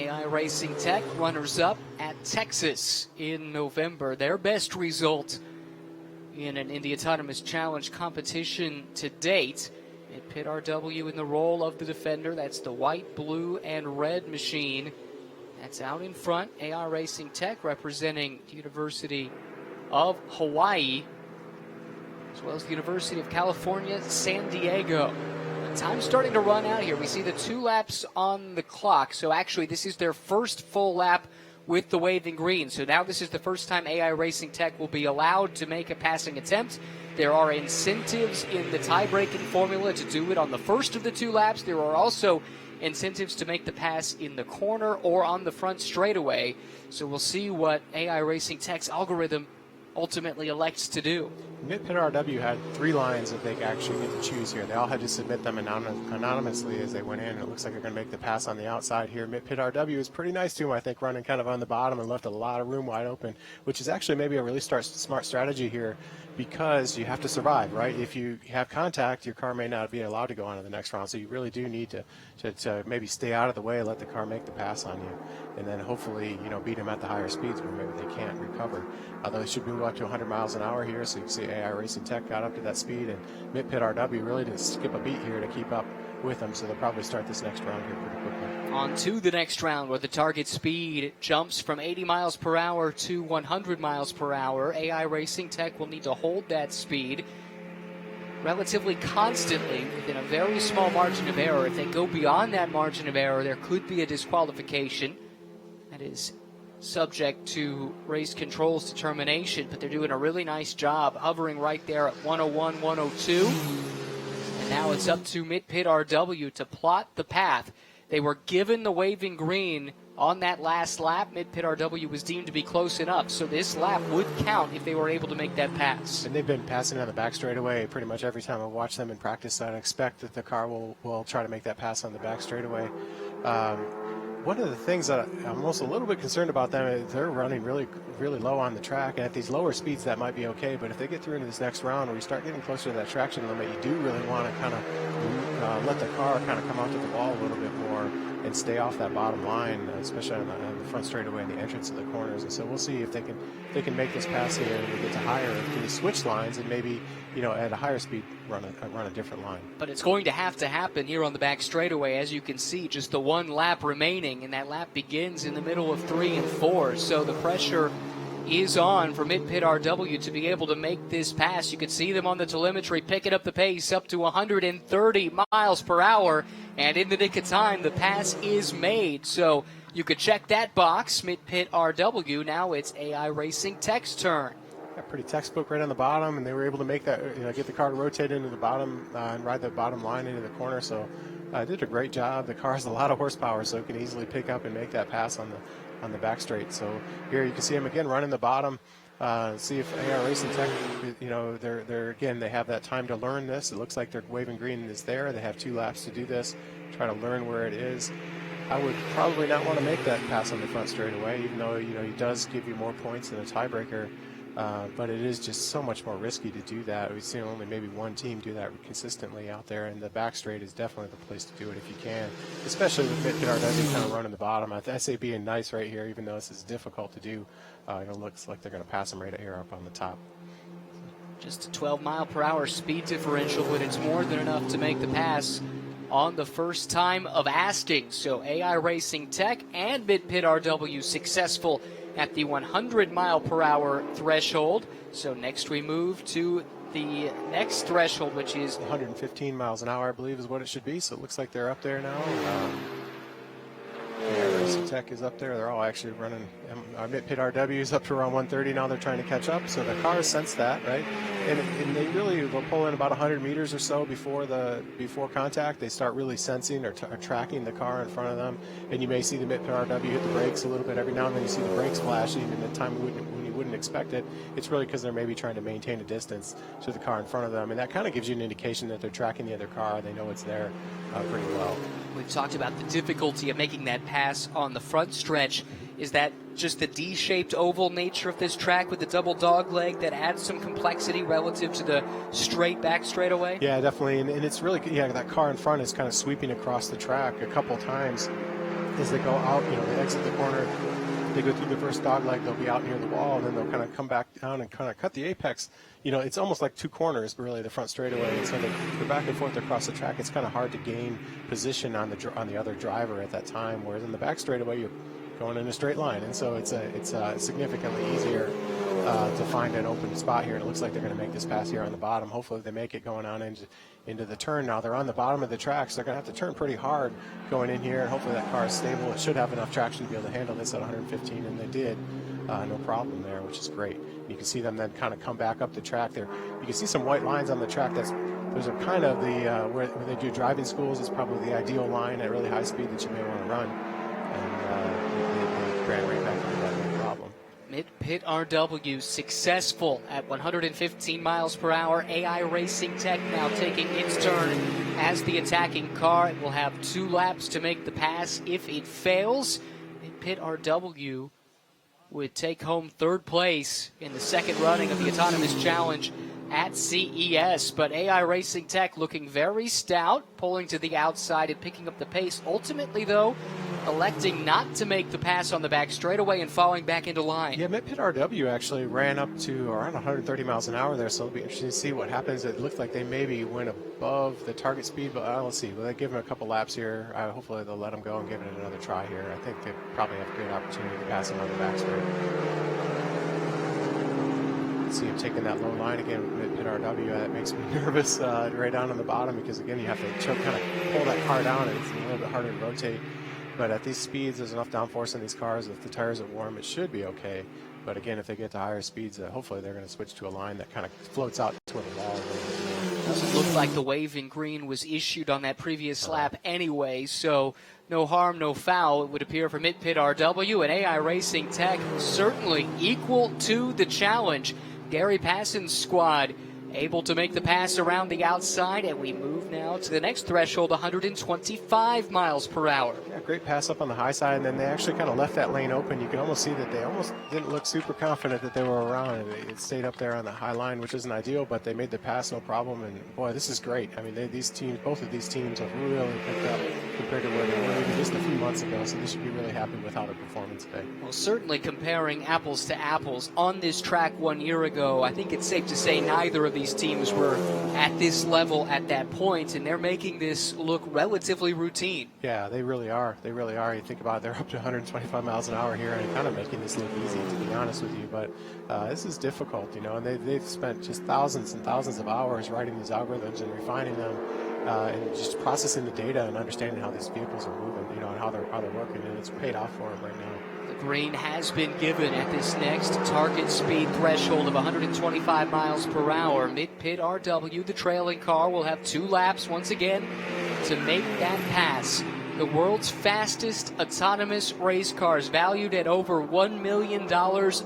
AI Racing Tech, runners-up at Texas in November. Their best result in an Indy Autonomous Challenge competition to date. MIT-PITT-RW in the role of the defender. That's the white, blue, and red machine. That's out in front. AI Racing Tech representing the University of Hawaii, as well as the University of California, San Diego. Time's starting to run out here. We see the 2 laps on the clock. So actually, this is their first full lap with the waving green. So now this is the first time AI Racing Tech will be allowed to make a passing attempt. There are incentives in the tie-breaking formula to do it on the first of the 2 laps. There are also incentives to make the pass in the corner or on the front straightaway. So we'll see what AI Racing Tech's algorithm ultimately elects to do. MIT-PITT-RW had 3 lines that they actually get to choose here. They all had to submit them anonymously as they went in. It looks like they're going to make the pass on the outside here. MIT-PITT-RW is pretty nice to him, I think, running kind of on the bottom and left a lot of room wide open, which is actually maybe a really smart strategy here, because you have to survive, right? If you have contact, your car may not be allowed to go on to the next round, so you really do need to maybe stay out of the way, let the car make the pass on you, and then hopefully, beat them at the higher speeds where maybe they can't recover. They should move up to 100 miles an hour here, so you can see AI Racing Tech got up to that speed, and MIT-PITT-RW really didn't skip a beat here to keep up with them, so they'll probably start this next round here pretty quickly. On to the next round, where the target speed jumps from 80 miles per hour to 100 miles per hour. AI Racing Tech will need to hold that speed relatively constantly within a very small margin of error. If they go beyond that margin of error, there could be a disqualification. That is subject to race control's determination, but they're doing a really nice job hovering right there at 101, 102. And now it's up to MIT-PITT-RW to plot the path. They were given the waving green on that last lap. MIT-PITT-RW was deemed to be close enough, so this lap would count if they were able to make that pass. And they've been passing on the back straightaway pretty much every time I watch them in practice. I'd expect that the car will try to make that pass on the back straightaway. One of the things that I'm almost a little bit concerned about them is they're running really, really low on the track. And at these lower speeds, that might be okay. But if they get through into this next round where you start getting closer to that traction limit, you do really want to kind of let the car kind of come out to the wall a little bit more and stay off that bottom line, especially on the front straightaway and the entrance of the corners. And so we'll see if they can make this pass here and we get to higher, can you switch lines and maybe, at a higher speed run a different line. But it's going to happen here on the back straightaway. As you can see, just the 1 lap remaining, and that lap begins in the middle of 3 and 4. So the pressure is on for MIT-PITT-RW to be able to make this pass. You can see them on the telemetry picking up the pace up to 130 miles per hour, and in the nick of time, the pass is made. So you could check that box, MIT-PITT-RW. Now it's AI Racing Tech's turn. Yeah, pretty textbook right on the bottom, and they were able to make that, get the car to rotate into the bottom and ride the bottom line into the corner. So did a great job. The car has a lot of horsepower, so it can easily pick up and make that pass on the back straight. So here you can see him again running the bottom. See if AI Racing Tech, they're again, they have that time to learn this. It looks like their waving green is there. They have 2 laps to do this, try to learn where it is. I would probably not want to make that pass on the front straightaway, even though he does give you more points than a tiebreaker. But it is just so much more risky to do that. We've seen only maybe 1 team do that consistently out there, and the back straight is definitely the place to do it if you can, especially with MIT-PITT-RW kind of running the bottom. I say being nice right here, even though this is difficult to do. It looks like they're going to pass them right here up on the top. Just a 12 mile per hour speed differential, but it's more than enough to make the pass on the first time of asking. So AI Racing Tech and MIT-PITT-RW successful at the 100 mile per hour threshold. So next we move to the next threshold, which is 115 miles an hour, I believe, is what it should be. So it looks like they're up there now. AI Racing Tech is up there. They're all actually running. MIT-PITT-RW is up to around 130 now. They're trying to catch up. So the cars sense that, right? And they really will pull in about 100 meters or so before contact. They start really sensing or tracking the car in front of them. And you may see the MIT-PITT-RW hit the brakes a little bit. Every now and then you see the brakes flashing, and at the time when you wouldn't expect it. It's really because they're maybe trying to maintain a distance to the car in front of them. And that kind of gives you an indication that they're tracking the other car. They know it's there pretty well. We've talked about the difficulty of making that pass on the front stretch. Is that just the D-shaped oval nature of this track with the double dog leg that adds some complexity relative to the straight back straightaway? Yeah, definitely. And it's really, that car in front is kind of sweeping across the track a couple times. as they go out, they exit the corner, they go through the first dog leg, they'll be out near the wall, and then they'll kind of come back down and kind of cut the apex. It's almost like two corners, really, the front straightaway. And so they're back and forth across the track. It's kind of hard to gain position on the other driver at that time, whereas in the back straightaway, you're going in a straight line. And so it's significantly easier to find an open spot here. And it looks like they're going to make this pass here on the bottom. Hopefully they make it going on into the turn. Now they're on the bottom of the track, so they're going to have to turn pretty hard going in here, and hopefully that car is stable. It should have enough traction to be able to handle this at 115, and they did. No problem there, which is great. You can see them then kind of come back up the track there. You can see some white lines on the track. Those are kind of the where they do driving schools. It's probably the ideal line at really high speed that you may want to run. And they ran right back into that, no problem. MIT-PITT-RW successful at 115 miles per hour. AI Racing Tech now taking its turn as the attacking car. It will have 2 laps to make the pass. If it fails, MIT-PITT-RW would take home 3rd place in the second running of the Autonomous Challenge at CES. But AI Racing Tech looking very stout, pulling to the outside and picking up the pace. Ultimately, though, electing not to make the pass on the back straightaway and falling back into line. Yeah, MIT-PITT-RW actually ran up to around 130 miles an hour there, so it'll be interesting to see what happens. It looked like they maybe went above the target speed, but let's see. Will they give them a couple laps here? Hopefully they'll let them go and give it another try here. I think they probably have a good opportunity to pass them on the back straight. See him taking that low line again with MIT-PITT-RW. That makes me nervous right down on the bottom, because again you have to kind of pull that car down, and it's a little bit harder to rotate. But at these speeds, there's enough downforce in these cars. If the tires are warm, it should be okay. But again, if they get to higher speeds, hopefully they're going to switch to a line that kind of floats out toward the wall. Doesn't look like the waving green was issued on that previous lap anyway, so no harm, no foul, it would appear, for MIT-PITT-RW. And AI Racing Tech certainly equal to the challenge. Gary Passen's squad able to make the pass around the outside, and we move now to the next threshold, 125 miles per hour. Yeah, great pass up on the high side, and then they actually kind of left that lane open. You can almost see that they almost didn't look super confident that they were around, and it stayed up there on the high line, which isn't ideal, but they made the pass no problem. And boy, this is great. I mean, both of these teams have really picked up compared to where they were even just a few months ago, so they should be really happy with how their performance today. Well, certainly comparing apples to apples on this track 1 year ago, I think it's safe to say neither of these teams were at this level at that point, and they're making this look relatively routine. Yeah, they really are. They really are. You think about it, they're up to 125 miles an hour here and kind of making this look easy, to be honest with you. But this is difficult, and they've spent just thousands and thousands of hours writing these algorithms and refining them and just processing the data and understanding how these vehicles are moving, and how they're working, and it's paid off for them right now. The green has been given at this next target speed threshold of 125 miles per hour. MIT-PITT-RW, the trailing car, will have 2 laps once again to make that pass. The world's fastest autonomous race cars, valued at over $1 million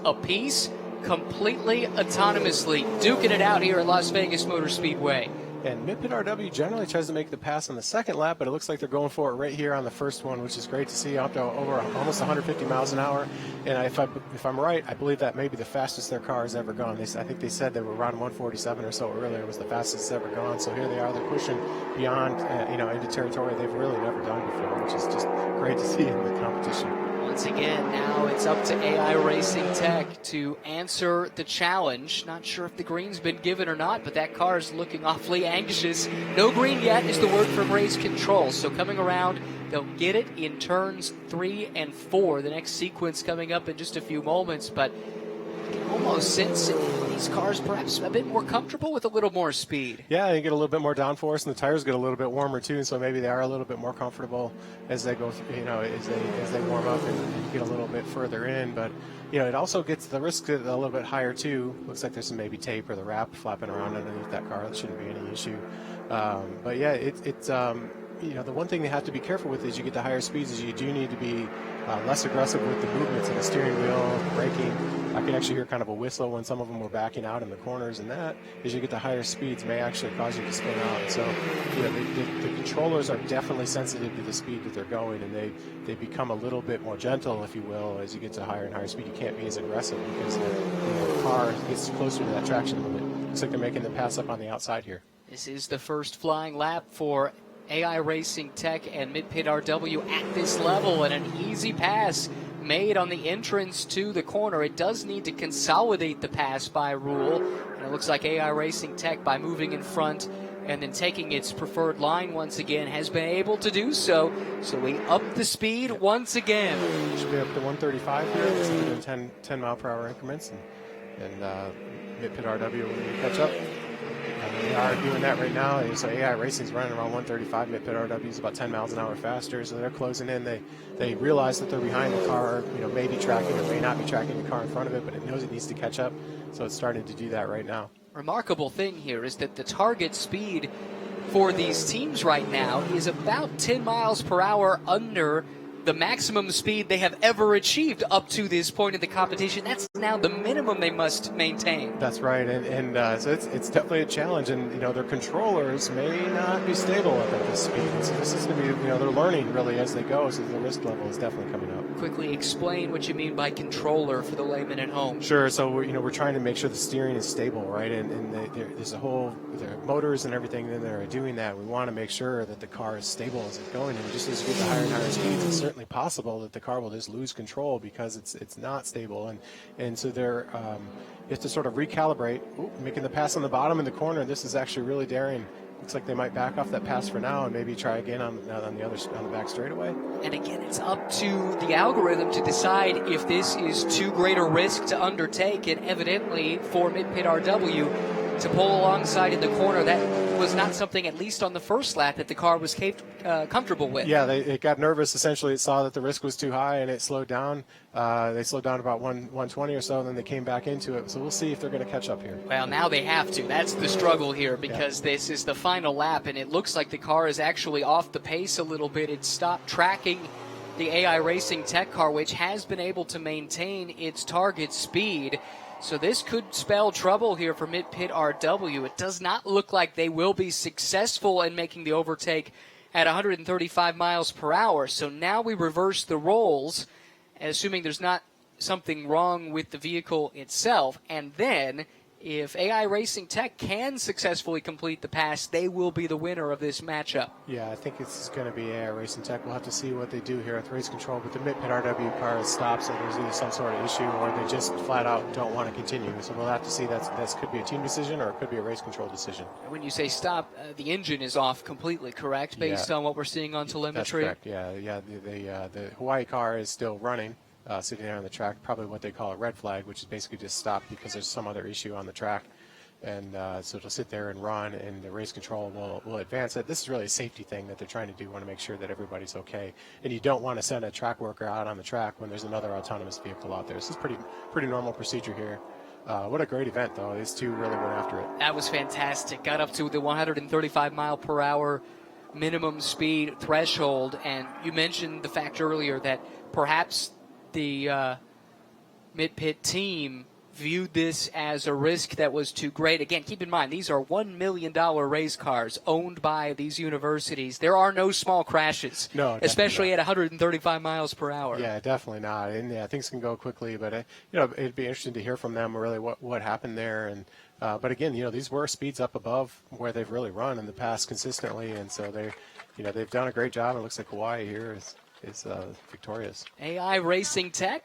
apiece, completely autonomously duking it out here at Las Vegas Motor Speedway. And MIT-PITT-RW generally tries to make the pass on the second lap, but it looks like they're going for it right here on the first one, which is great to see, up to over almost 150 miles an hour. And if I'm right, I believe that may be the fastest their car has ever gone. I think they said they were around 147 or so earlier. It was the fastest it's ever gone. So here they are. They're pushing beyond, into territory they've really never done before, which is just great to see in the competition. Once again, now it's up to AI Racing Tech to answer the challenge. Not sure if the green's been given or not, but that car is looking awfully anxious. No green yet is the word from race control. So coming around, they'll get it in turns 3 and 4. The next sequence coming up in just a few moments, but I can almost sense these cars perhaps a bit more comfortable with a little more speed. Yeah, they get a little bit more downforce, and the tires get a little bit warmer too, so maybe they are a little bit more comfortable as they go, as they warm up and get a little bit further in. But it also gets the risk a little bit higher too. Looks like there's some maybe tape or the wrap flapping around underneath that car. That shouldn't be any issue. But yeah, it's the one thing they have to be careful with is you get to higher speeds is you do need to be less aggressive with the movements of the steering wheel, the braking. I can actually hear kind of a whistle when some of them were backing out in the corners, and that, as you get to higher speeds, may actually cause you to spin out. So the controllers are definitely sensitive to the speed that they're going, and they become a little bit more gentle, if you will, as you get to higher and higher speed. You can't be as aggressive because the car gets closer to that traction limit. Looks like they're making the pass up on the outside here. This is the first flying lap for AI Racing Tech and MIT-PITT-RW at this level, and an easy pass made on the entrance to the corner. It does need to consolidate the pass by rule, and it looks like AI Racing Tech, by moving in front and then taking its preferred line once again, has been able to do so. So we up the speed once again. Should be up to 135 here. It's in 10 mile per hour increments, and MIT-PITT-RW will catch up. They are doing that right now. So AI Racing is running around 135. MIT-PITT-RW is about 10 miles an hour faster. So they're closing in. They realize that they're behind the car. May be tracking or may not be tracking the car in front of it, but it knows it needs to catch up. So it's starting to do that right now. Remarkable thing here is that the target speed for these teams right now is about 10 miles per hour under the maximum speed they have ever achieved up to this point in the competition. That's now the minimum they must maintain. That's right, and so it's definitely a challenge, and their controllers may not be stable at this speed. So this is going to be, they're learning really as they go, so the risk level is definitely coming up. Quickly explain what you mean by controller for the layman at home. Sure. So we're trying to make sure the steering is stable, right? And there's a whole there are motors and everything in there are doing that. We want to make sure that the car is stable as it's going, and just as you get to higher and higher speeds, it's certainly possible that the car will just lose control because it's not stable, and so you have to sort of recalibrate. Making the pass on the bottom in the corner. This is actually really daring. Looks like they might back off that pass for now and maybe try again on the back straightaway. And again, it's up to the algorithm to decide if this is too great a risk to undertake. And evidently, for MIT-PITT-RW to pull alongside in the corner, that was not something, at least on the first lap, that the car was comfortable with. Yeah, it got nervous. Essentially, it saw that the risk was too high and it slowed down. They slowed down about 120 or so, and then they came back into it. So we'll see if they're going to catch up here. Well, now they have to. That's the struggle here, because this is the final lap, and it looks like the car is actually off the pace a little bit. It stopped tracking the AI Racing Tech car, which has been able to maintain its target speed. So this could spell trouble here for MIT-PITT-RW. It does not look like they will be successful in making the overtake at 135 miles per hour. So now we reverse the roles, assuming there's not something wrong with the vehicle itself. And then, if AI Racing Tech can successfully complete the pass, they will be the winner of this matchup. Yeah, I think it's going to be AI Racing Tech. We'll have to see what they do here at race control. But the MIT-PITT-RW car has stopped, so there's either some sort of issue or they just flat out don't want to continue. So we'll have to see. That could be a team decision or it could be a race control decision. When you say stop, the engine is off completely, correct, based on what we're seeing on telemetry? That's correct, yeah. The Hawaii car is still running. Sitting there on the track, probably what they call a red flag, which is basically just stopped because there's some other issue on the track. And so it'll sit there and run, and the race control will advance it. This is really a safety thing that they're trying to do. Want to make sure that everybody's okay. And you don't want to send a track worker out on the track when there's another autonomous vehicle out there. This is pretty normal procedure here. What a great event, though. These two really went after it. That was fantastic. Got up to the 135 mile per hour minimum speed threshold. And you mentioned the fact earlier that perhaps the MIT-PITT team viewed this as a risk that was too great. Again, keep in mind, these are $1 million race cars owned by these universities. There are no small crashes, especially at 135 miles per hour. Yeah, definitely not. And things can go quickly, but it'd be interesting to hear from them really what happened there. And but again, these were speeds up above where they've really run in the past consistently, and so they've done a great job. It looks like Hawaii here is victorious. AI Racing Tech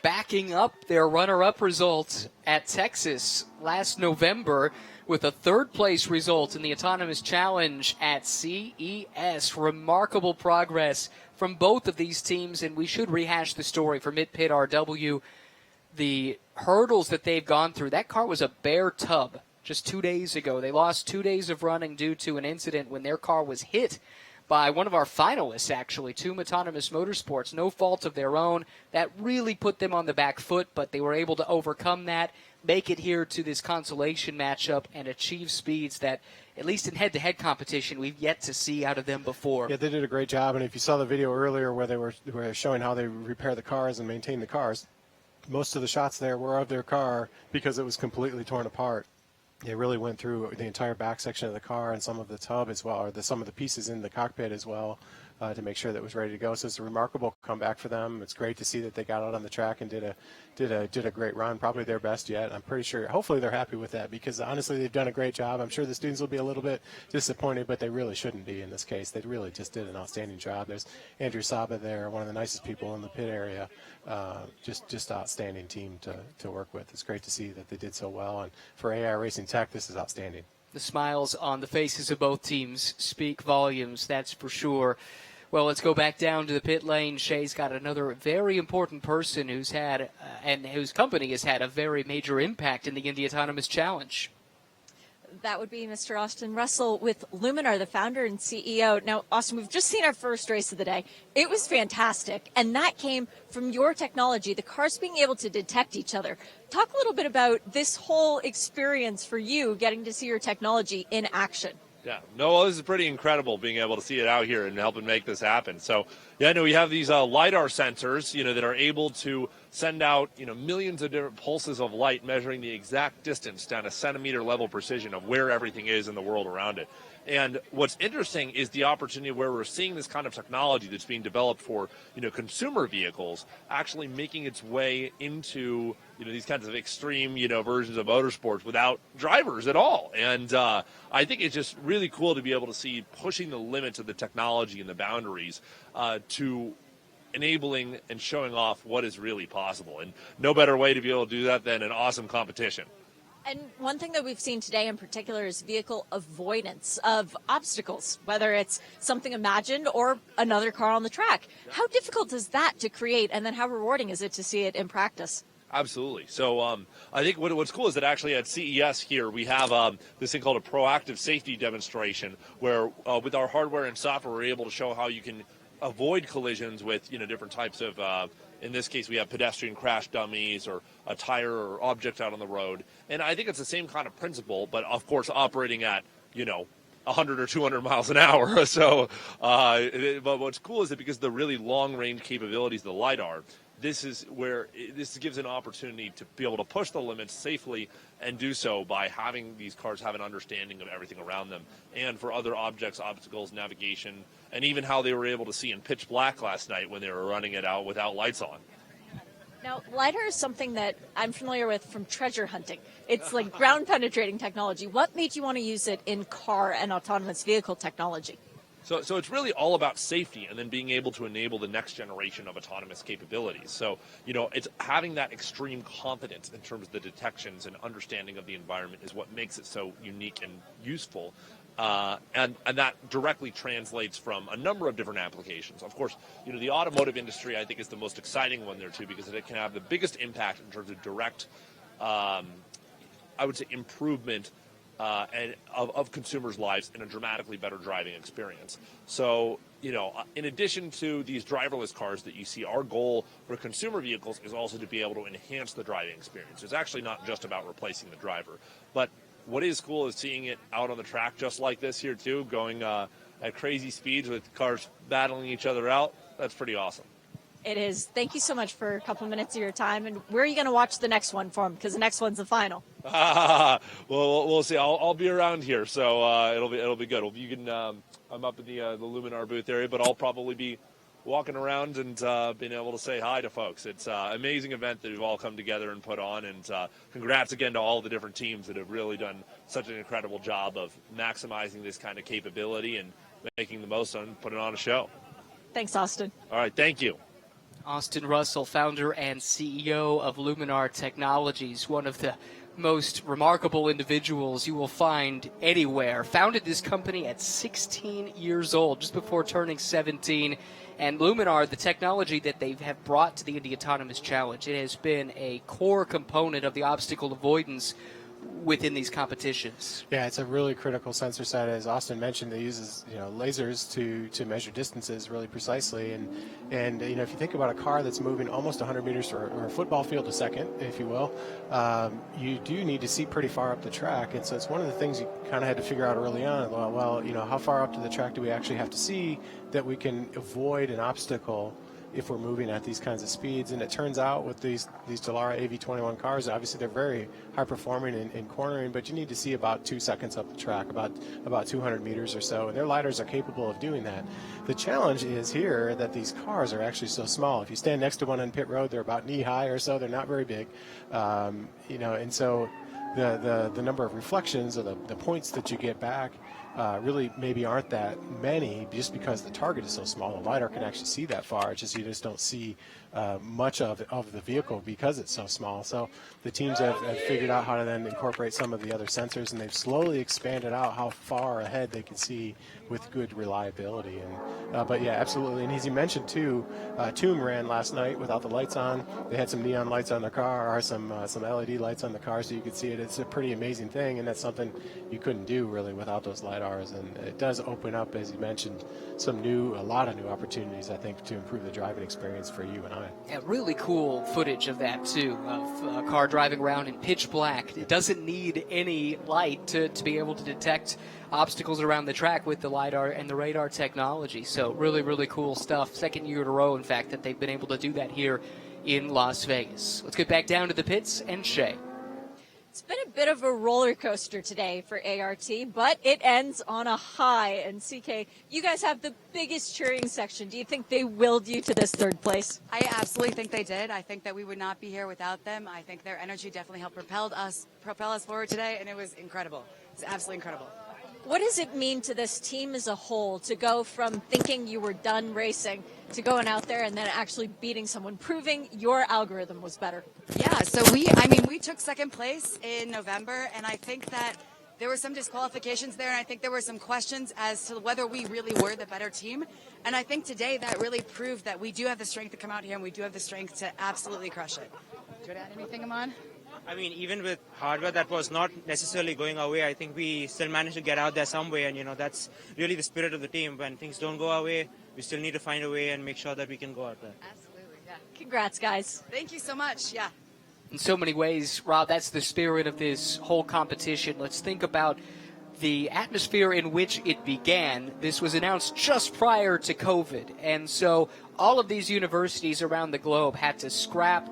backing up their runner-up results at Texas last November with a third-place result in the Autonomous Challenge at CES. Remarkable progress from both of these teams, and we should rehash the story for MIT-PITT-RW. The hurdles that they've gone through, that car was a bare tub just 2 days ago. They lost 2 days of running due to an incident when their car was hit by one of our finalists, actually, Tomb Autonomous Motorsports. No fault of their own. That really put them on the back foot, but they were able to overcome that, make it here to this consolation matchup, and achieve speeds that, at least in head-to-head competition, we've yet to see out of them before. Yeah, they did a great job, and if you saw the video earlier where they were showing how they repair the cars and maintain the cars, most of the shots there were of their car because it was completely torn apart. They really went through the entire back section of the car and some of the tub as well, or some of the pieces in the cockpit as well. to make sure that it was ready to go. So it's a remarkable comeback for them. It's great to see that they got out on the track and did a great run, probably their best yet. I'm pretty sure, hopefully they're happy with that, because honestly they've done a great job. I'm sure the students will be a little bit disappointed, but they really shouldn't be in this case. They really just did an outstanding job. There's Andrew Saba there, one of the nicest people in the pit area. Just outstanding team to work with. It's great to see that they did so well, and for AI Racing Tech, this is outstanding. The smiles on the faces of both teams speak volumes, that's for sure. Well, let's go back down to the pit lane. Shay's got another very important person who's had, and whose company has had a very major impact in the Indy Autonomous Challenge. That would be Mr. Austin Russell with Luminar, the founder and CEO. Now, Austin, we've just seen our first race of the day. It was fantastic, and that came from your technology, the cars being able to detect each other. Talk a little bit about this whole experience for you, getting to see your technology in action. Yeah, no, this is pretty incredible being able to see it out here and helping make this happen. So, yeah, no, we have these LiDAR sensors, that are able to send out, millions of different pulses of light measuring the exact distance down to centimeter level precision of where everything is in the world around it. And what's interesting is the opportunity where we're seeing this kind of technology that's being developed for, consumer vehicles actually making its way into, these kinds of extreme, versions of motorsports without drivers at all. And I think it's just really cool to be able to see pushing the limits of the technology and the boundaries to enabling and showing off what is really possible. And no better way to be able to do that than an awesome competition. And one thing that we've seen today in particular is vehicle avoidance of obstacles, whether it's something imagined or another car on the track. How difficult is that to create, and then how rewarding is it to see it in practice? Absolutely. So I think what's cool is that actually at CES here we have this thing called a proactive safety demonstration where with our hardware and software we're able to show how you can avoid collisions with different types of in this case we have pedestrian crash dummies or a tire or object out on the road. And I think it's the same kind of principle, but of course operating at 100 or 200 miles an hour. So but what's cool is that because of the really long range capabilities of the LiDAR, this is where this gives an opportunity to be able to push the limits safely and do so by having these cars have an understanding of everything around them and for other objects, obstacles, navigation, and even how they were able to see in pitch black last night when they were running it out without lights on. Now, LiDAR is something that I'm familiar with from treasure hunting. It's like ground penetrating technology. What made you want to use it in car and autonomous vehicle technology? So it's really all about safety and then being able to enable the next generation of autonomous capabilities. So, it's having that extreme confidence in terms of the detections and understanding of the environment is what makes it so unique and useful. And that directly translates from a number of different applications. Of course, the automotive industry, I think, is the most exciting one there, too, because it can have the biggest impact in terms of direct, I would say, improvement and of consumers' lives in a dramatically better driving experience. So, in addition to these driverless cars that you see, our goal for consumer vehicles is also to be able to enhance the driving experience. It's actually not just about replacing the driver. But what is cool is seeing it out on the track just like this here, too, going at crazy speeds with cars battling each other out. That's pretty awesome. It is. Thank you so much for a couple minutes of your time. And where are you going to watch the next one from? Because the next one's the final. Well, we'll see. I'll be around here, so it'll be good. You can. I'm up in the Luminar booth area, but I'll probably be walking around and being able to say hi to folks. It's an amazing event that we've all come together and put on, and congrats again to all the different teams that have really done such an incredible job of maximizing this kind of capability and making the most of it and putting on a show. Thanks, Austin. All right, thank you. Austin Russell, founder and CEO of Luminar Technologies, one of the most remarkable individuals you will find anywhere. Founded this company at 16 years old, just before turning 17. And Luminar, the technology that they have brought to the Indy Autonomous Challenge, it has been a core component of the obstacle avoidance within these competitions. Yeah, it's a really critical sensor set. As Austin mentioned, it uses lasers to measure distances really precisely. And if you think about a car that's moving almost 100 meters or a football field a second, if you will, you do need to see pretty far up the track. And so it's one of the things you kind of had to figure out early on. Well, how far up to the track do we actually have to see that we can avoid an obstacle if we're moving at these kinds of speeds. And it turns out with these Dallara AV21 cars, obviously they're very high performing in cornering, but you need to see about 2 seconds up the track, about 200 meters or so, and their LiDARs are capable of doing that. The challenge is here that these cars are actually so small. If you stand next to one on pit road, they're about knee high or so. They're not very big, and so the number of reflections or the points that you get back really maybe aren't that many, just because the target is so small. The LiDAR can actually see that far. It's just you just don't see much of the vehicle because it's so small. So the teams have figured out how to then incorporate some of the other sensors, and they've slowly expanded out how far ahead they can see with good reliability. And but yeah, absolutely. And as you mentioned too, Tomb ran last night without the lights on. They had some neon lights on their car, or some LED lights on the car, so you could see it. It's a pretty amazing thing, and that's something you couldn't do really without those LiDARs. And it does open up, as you mentioned, a lot of new opportunities, I think, to improve the driving experience for you and I. Yeah, really cool footage of that too, of a car driving around in pitch black. It doesn't need any light to be able to detect obstacles around the track with the LiDAR and the radar technology. So really, really cool stuff. Second year in a row, in fact, that they've been able to do that here in Las Vegas. Let's get back down to the pits and Shay. It's been a bit of a roller coaster today for ART, but it ends on a high. And CK, you guys have the biggest cheering section. Do you think they willed you to this third place? I absolutely think they did. I think that we would not be here without them. I think their energy definitely helped propel us forward today, and it was incredible. It's absolutely incredible. What does it mean to this team as a whole to go from thinking you were done racing to going out there and then actually beating someone, proving your algorithm was better? Yeah, so we took second place in November, and I think that there were some disqualifications there, and I think there were some questions as to whether we really were the better team. And I think today that really proved that we do have the strength to come out here, and we do have the strength to absolutely crush it. Do you want to add anything, Aman? I mean, even with hardware that was not necessarily going our way, I think we still managed to get out there some way, and that's really the spirit of the team. When things don't go our way, we still need to find a way and make sure that we can go out there. Absolutely, yeah. Congrats, guys. Thank you so much, yeah. In so many ways, Rob, that's the spirit of this whole competition. Let's think about the atmosphere in which it began. This was announced just prior to COVID, and so all of these universities around the globe had to scrap